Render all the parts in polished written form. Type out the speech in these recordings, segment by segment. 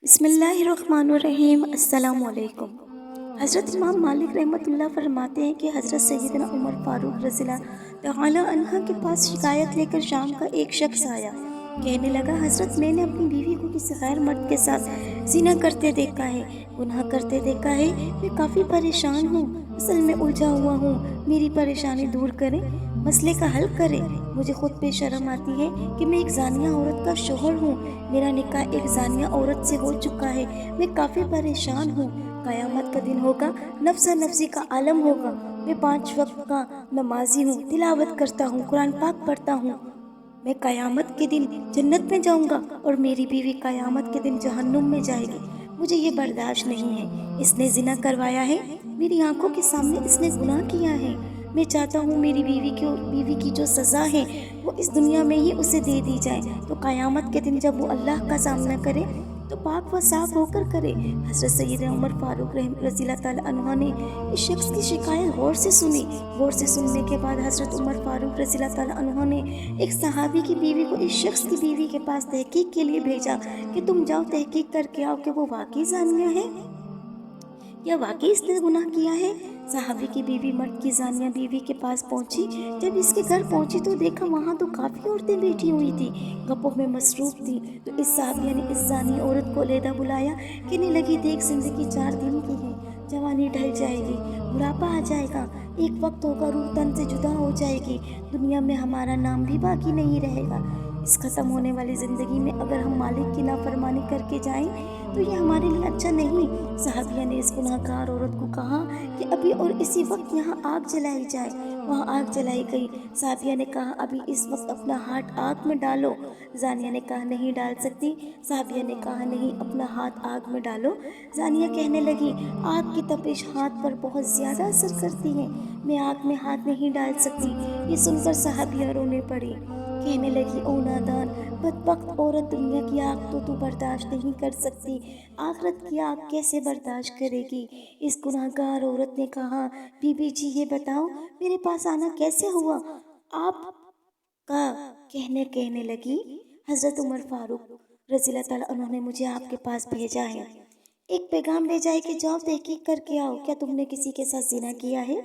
بسم اللہ الرحمن الرحیم۔ السلام علیکم۔ حضرت امام مالک رحمۃ اللہ فرماتے ہیں کہ حضرت سیدنا عمر فاروق رضی اللہ تعالی عنہ کے پاس شکایت لے کر شام کا ایک شخص آیا۔ کہنے لگا، حضرت میں نے اپنی بیوی کو کسی غیر مرد کے ساتھ زنا کرتے دیکھا ہے، گناہ کرتے دیکھا ہے۔ میں کافی پریشان ہوں، اصل میں الجھا ہوا ہوں۔ میری پریشانی دور کریں، مسئلے کا حل کریں۔ مجھے خود پہ شرم آتی ہے کہ میں ایک زانیہ عورت کا شوہر ہوں۔ میرا نکاح ایک زانیہ عورت سے ہو چکا ہے۔ میں کافی پریشان ہوں۔ قیامت کا دن ہوگا، نفسا نفسی کا عالم ہوگا۔ میں 5 وقت کا نمازی ہوں، تلاوت کرتا ہوں، قرآن پاک پڑھتا ہوں۔ میں قیامت کے دن جنت میں جاؤں گا اور میری بیوی قیامت کے دن جہنم میں جائے گی۔ مجھے یہ برداشت نہیں ہے۔ اس نے زنا کروایا ہے، میری آنکھوں کے سامنے اس نے گناہ کیا ہے۔ میں چاہتا ہوں میری بیوی کی جو سزا ہے وہ اس دنیا میں ہی اسے دے دی جائے، تو قیامت کے دن جب وہ اللہ کا سامنا کرے تو پاک و صاف ہو کر کرے۔ حضرت سیدنا عمر فاروق رضی اللہ تعالی عنہ نے اس شخص کی شکایت غور سے سنی۔ غور سے سننے کے بعد حضرت عمر فاروق رضی اللہ تعالی عنہ نے ایک صحابی کی بیوی کو اس شخص کی بیوی کے پاس تحقیق کے لیے بھیجا کہ تم جاؤ تحقیق کر کے آؤ کہ وہ واقعی زانیہ ہے یا واقعی اس نے گناہ کیا ہے۔ صحابی کی بیوی مرد کی زانیہ بیوی کے پاس پہنچی۔ جب اس کے گھر پہنچی تو دیکھا وہاں تو کافی عورتیں بیٹھی ہوئی تھی، گپوں میں مصروف تھی۔ تو اس صحابیہ نے اس زانی عورت کو علیحدہ بلایا، کہنے لگی، دیکھ، زندگی 4 دن کی ہے، جوانی ڈھل جائے گی، بڑھاپا آ جائے گا، ایک وقت ہوگا روح تن سے جدا ہو جائے گی، دنیا میں ہمارا نام بھی باقی نہیں رہے گا۔ اس ختم ہونے والی زندگی میں اگر ہم مالک کی نافرمانی کر کے جائیں تو یہ ہمارے لیے اچھا نہیں۔ صحابیہ نے اس گناہ گار عورت کو کہا کہ ابھی اور اسی وقت یہاں آگ جلائی جائے۔ وہاں آگ جلائی گئی۔ صحابیہ نے کہا، ابھی اس وقت اپنا ہاتھ آگ میں ڈالو۔ زانیہ نے کہا، نہیں ڈال سکتی۔ صحابیہ نے کہا، نہیں، اپنا ہاتھ آگ میں ڈالو۔ زانیہ کہنے لگی، آگ کی تپش ہاتھ پر بہت زیادہ اثر کرتی ہے، میں آگ میں ہاتھ نہیں ڈال سکتی۔ یہ سن کر صحابیہ رونے پڑی، کہنے لگی، او نادان، بدبخت عورت، دنیا کی آگ تو برداشت نہیں کر سکتی، آخرت کی آگ کیسے برداشت کرے گی؟ اس گناہ گار عورت نے کہا، بی بی جی، یہ بتاؤ میرے پاس آنا کیسے ہوا؟ آپ کا کہنے لگی، حضرت عمر فاروق رضی اللہ تعالیٰ عنہ نے مجھے آپ کے پاس بھیجا ہے، ایک پیغام بھیجا ہے کہ جاؤ تحقیق کر کے آؤ، کیا تم نے کسی کے ساتھ زنا کیا ہے؟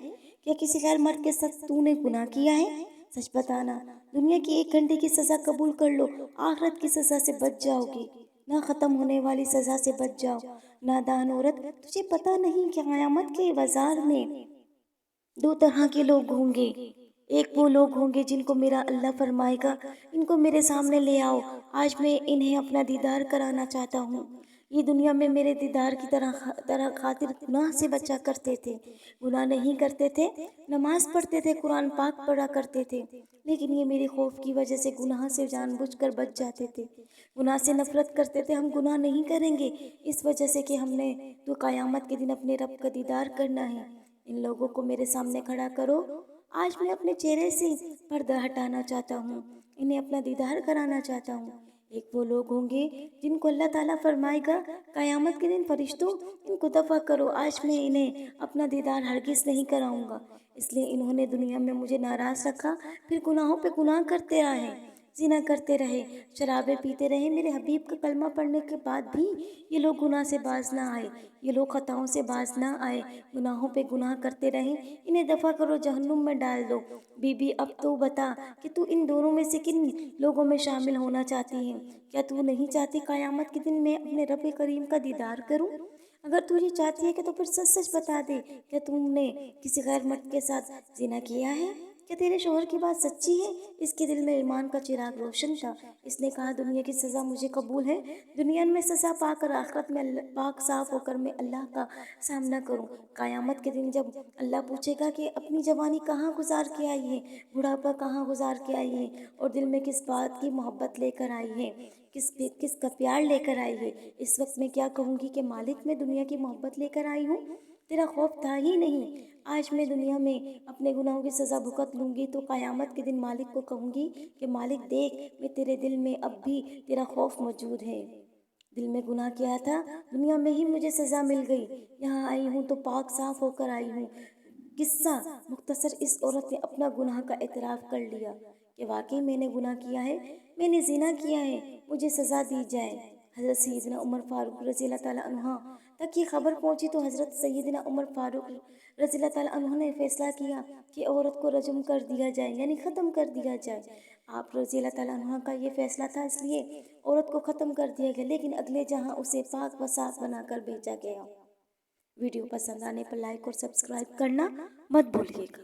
کیا کسی غیر مرد کے ساتھ تو نے گناہ کیا ہے؟ سچ بتانا، دنیا کی 1 گھنٹے کی سزا قبول کر لو، آخرت کی سزا سے بچ جاؤ گی، نہ ختم ہونے والی سزا سے بچ جاؤ۔ نادان عورت، تجھے پتہ نہیں کہ قیامت کے بازار میں 2 طرح کے لوگ ہوں گے۔ ایک وہ لوگ ہوں گے جن کو میرا اللہ فرمائے گا، ان کو میرے سامنے لے آؤ، آج میں انہیں اپنا دیدار کرانا چاہتا ہوں۔ یہ دنیا میں میرے دیدار کی طرح خاطر گناہ سے بچا کرتے تھے، گناہ نہیں کرتے تھے، نماز پڑھتے تھے، قرآن پاک پڑھا کرتے تھے، لیکن یہ میرے خوف کی وجہ سے گناہ سے جان بوجھ کر بچ جاتے تھے، گناہ سے نفرت کرتے تھے، ہم گناہ نہیں کریں گے اس وجہ سے کہ ہم نے تو قیامت کے دن اپنے رب کا دیدار کرنا ہے۔ ان لوگوں کو میرے سامنے کھڑا کرو، آج میں اپنے چہرے سے پردہ ہٹانا چاہتا ہوں، انہیں اپنا دیدار کرانا چاہتا ہوں۔ ایک وہ لوگ ہوں گے جن کو اللہ تعالیٰ فرمائے گا، قیامت کے دن، فرشتوں، ان کو دفع کرو، آج میں انہیں اپنا دیدار ہرگز نہیں کراؤں گا، اس لیے انہوں نے دنیا میں مجھے ناراض رکھا، پھر گناہوں پہ گناہ کرتے رہے، زنا کرتے رہے، شرابیں پیتے رہے۔ میرے حبیب کا کلمہ پڑھنے کے بعد بھی یہ لوگ گناہ سے باز نہ آئے، یہ لوگ خطاؤں سے باز نہ آئے، گناہوں پہ گناہ کرتے رہے، انہیں دفع کرو، جہنم میں ڈال دو۔ بی بی، اب تو بتا کہ تو ان دونوں میں سے کن لوگوں میں شامل ہونا چاہتی ہے؟ کیا تو نہیں چاہتی قیامت کے دن میں اپنے رب کریم کا دیدار کروں؟ اگر تو یہ چاہتی ہے کہ تو پھر سچ سچ بتا دے، کیا تم نے کسی غیر مرد کے ساتھ زنا کیا ہے؟ کیا تیرے شوہر کی بات سچی ہے؟ اس کے دل میں ایمان کا چراغ روشن تھا۔ اس نے کہا، دنیا کی سزا مجھے قبول ہے، دنیا میں سزا پا کر آخرت میں پاک صاف ہو کر میں اللہ کا سامنا کروں۔ قیامت کے دن جب اللہ پوچھے گا کہ اپنی جوانی کہاں گزار کے آئی ہے، بڑھاپا کہاں گزار کے آئی ہے، اور دل میں کس بات کی محبت لے کر آئی ہے، کس کا پیار لے کر آئی ہے، اس وقت میں کیا کہوں گی کہ مالک، میں دنیا کی محبت لے کر آئی ہوں، تیرا خوف تھا ہی نہیں، آج میں دنیا میں اپنے گناہوں کی سزا بھگت لوں گی، تو قیامت کے دن مالک کو کہوں گی کہ مالک دیکھ، میں تیرے دل میں اب بھی تیرا خوف موجود ہے، دل میں گناہ کیا تھا، دنیا میں ہی مجھے سزا مل گئی، یہاں آئی ہوں تو پاک صاف ہو کر آئی ہوں۔ قصہ مختصر، اس عورت نے اپنا گناہ کا اعتراف کر لیا کہ واقعی میں نے گناہ کیا ہے، میں نے زنا کیا ہے، مجھے سزا دی جائے۔ حضرت سیدنا عمر فاروق رضی اللہ تعالیٰ عنہ تک یہ خبر پہنچی تو حضرت سیدنا عمر فاروق رضی اللہ تعالیٰ عنہ نے فیصلہ کیا کہ عورت کو رجم کر دیا جائے، یعنی ختم کر دیا جائے۔ آپ رضی اللہ تعالیٰ عنہ کا یہ فیصلہ تھا، اس لیے عورت کو ختم کر دیا گیا، لیکن اگلے جہاں اسے پاک و صاف بنا کر بھیجا گیا۔ ویڈیو پسند آنے پر لائک اور سبسکرائب کرنا مت بھولیے گا۔